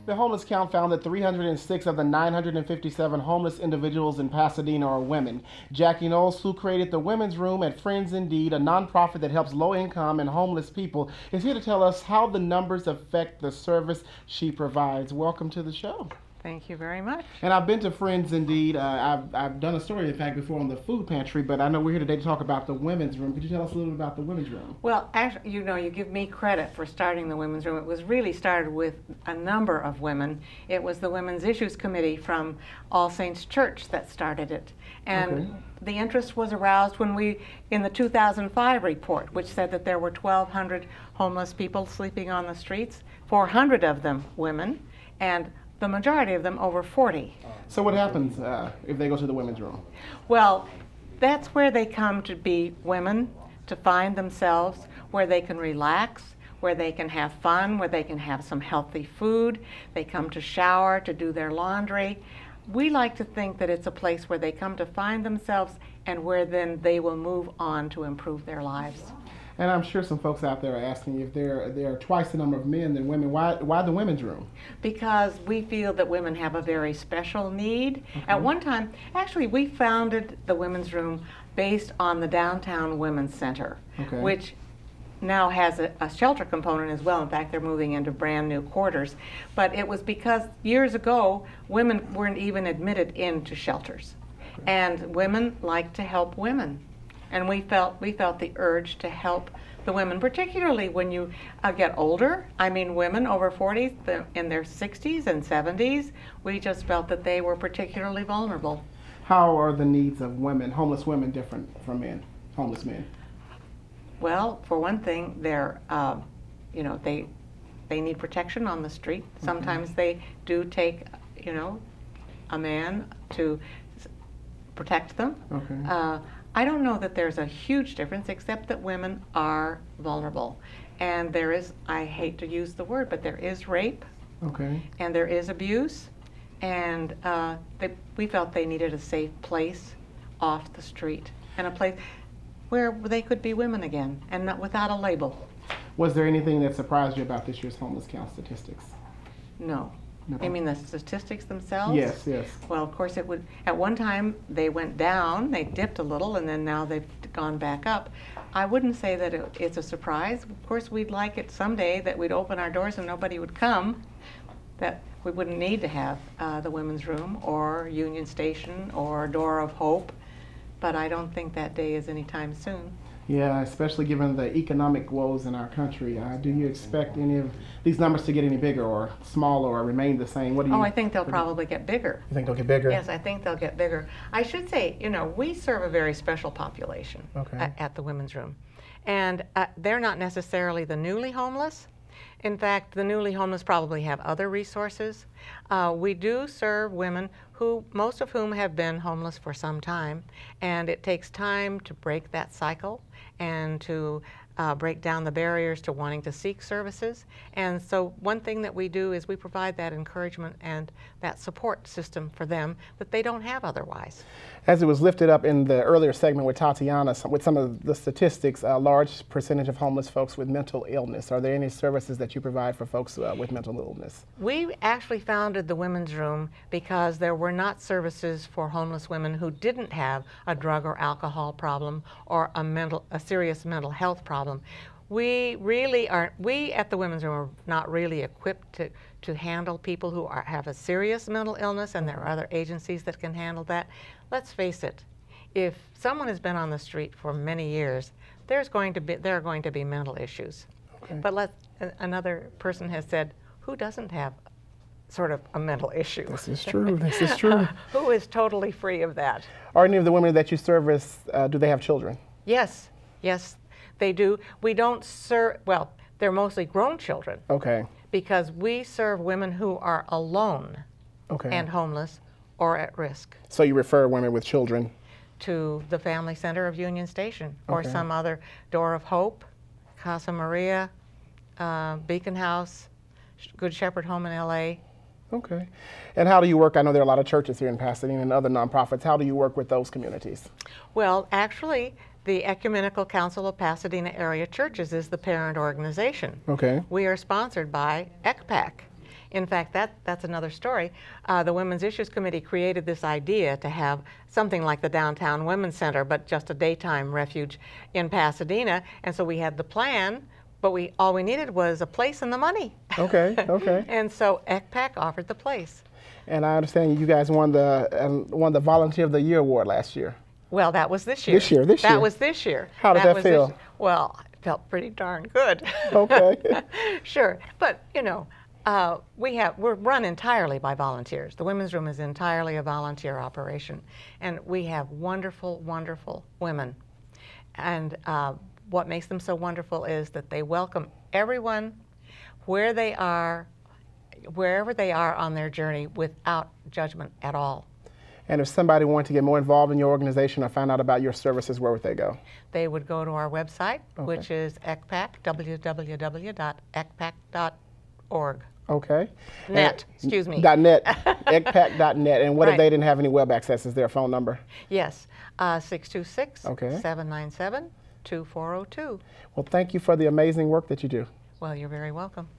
The homeless count found that 306 of the 957 homeless individuals in Pasadena are women. Jackie Knowles, who created the Women's Room at Friends Indeed, a nonprofit that helps low-income and homeless people, is here to tell us how the numbers affect the service she provides. Welcome to the show. Thank you very much. And I've been to Friends Indeed. I've done a story, in fact, before on the food pantry, but I know we're here today to talk about the Women's Room. Could you tell us a little bit about the Women's Room? Well, actually, you give me credit for starting the Women's Room. It was really started with a number of women. It was the Women's Issues Committee from All Saints Church that started it. And the interest was aroused when in the 2005 report, which said that there were 1,200 homeless people sleeping on the streets, 400 of them women, and the majority of them over 40. So what happens if they go to the Women's Room? Well, that's where they come to be women, to find themselves, where they can relax, where they can have fun, where they can have some healthy food. They come to shower, to do their laundry. We like to think that it's a place where they come to find themselves and where then they will move on to improve their lives. And I'm sure some folks out there are asking if there are twice the number of men than women. Why the Women's Room? Because we feel that women have a very special need. At one time, actually, we founded the Women's Room based on the Downtown Women's Center, which now has a shelter component as well. In fact, they're moving into brand new quarters. But it was because years ago, women weren't even admitted into shelters. And women like to help women. And we felt the urge to help the women, particularly when you get older. I mean, women over 40, in their 60s and 70s, we just felt that they were particularly vulnerable. How are the needs of women, homeless women, different from men, homeless men? Well, for one thing, they're, they need protection on the street. Sometimes they do take, a man to protect them. I don't know that there's a huge difference, except that women are vulnerable. And there is, I hate to use the word, but there is rape. And there is abuse. And we felt they needed a safe place off the street, and a place where they could be women again, and not without a label. Was there anything that surprised you about this year's homeless count statistics? No. You mean the statistics themselves? Yes, yes. Well, of course it would. At one time they went down, they dipped a little, and then now they've gone back up. I wouldn't say that it's a surprise. Of course, we'd like it someday that we'd open our doors and nobody would come, that we wouldn't need to have the Women's Room or Union Station or Door of Hope, but I don't think that day is anytime soon. Yeah, especially given the economic woes in our country. Do you expect any of these numbers to get any bigger or smaller or remain the same? What do you? Oh, I think they'll probably get bigger. You think they'll get bigger? Yes, I think they'll get bigger. I should say, we serve a very special population at the Women's Room. And they're not necessarily the newly homeless. In fact, the newly homeless probably have other resources. We do serve women most of whom have been homeless for some time, and it takes time to break that cycle and to break down the barriers to wanting to seek services. And so one thing that we do is we provide that encouragement and that support system for them that they don't have otherwise. As it was lifted up in the earlier segment with Tatiana, with some of the statistics, a large percentage of homeless folks with mental illness. Are there any services that you provide for folks with mental illness? We actually founded the Women's Room because there were not services for homeless women who didn't have a drug or alcohol problem or a serious mental health problem. We at the Women's Room are not really equipped to handle people who have a serious mental illness, and there are other agencies that can handle that. Let's face it, if someone has been on the street for many years, there are going to be mental issues. But another person has said, who doesn't have sort of a mental issue? This is true. This is true. Who is totally free of that? Are any of the women that you service, do they have children? Yes, yes, they do. We don't serve, well, they're mostly grown children. Because we serve women who are alone and homeless or at risk. So you refer women with children? To the Family Center of Union Station or some other Door of Hope, Casa Maria, Beacon House, Good Shepherd Home in LA. And how do you work? I know there are a lot of churches here in Pasadena and other nonprofits. How do you work with those communities? Well, actually, the Ecumenical Council of Pasadena Area Churches is the parent organization. We are sponsored by ECPAC. In fact, that's another story. The Women's Issues Committee created this idea to have something like the Downtown Women's Center, but just a daytime refuge in Pasadena. And so we had the plan, but all we needed was a place and the money. Okay, okay. And so ECPAC offered the place. And I understand you guys won the Volunteer of the Year award last year. Well, that was this year. That was this year. How did that feel? Well, it felt pretty darn good. Okay. Sure, but you know, we're run entirely by volunteers. The Women's Room is entirely a volunteer operation, and we have wonderful, wonderful women. And what makes them so wonderful is that they welcome everyone wherever they are on their journey without judgment at all. And if somebody wanted to get more involved in your organization or find out about your services, where would they go? They would go to our website, which is ECPAC, www.ecpac.org. Okay. Excuse me. .net, ecpac.net. And what if they didn't have any web access? Is there a phone number? Yes, 626-797-2402. Well, thank you for the amazing work that you do. Well, you're very welcome.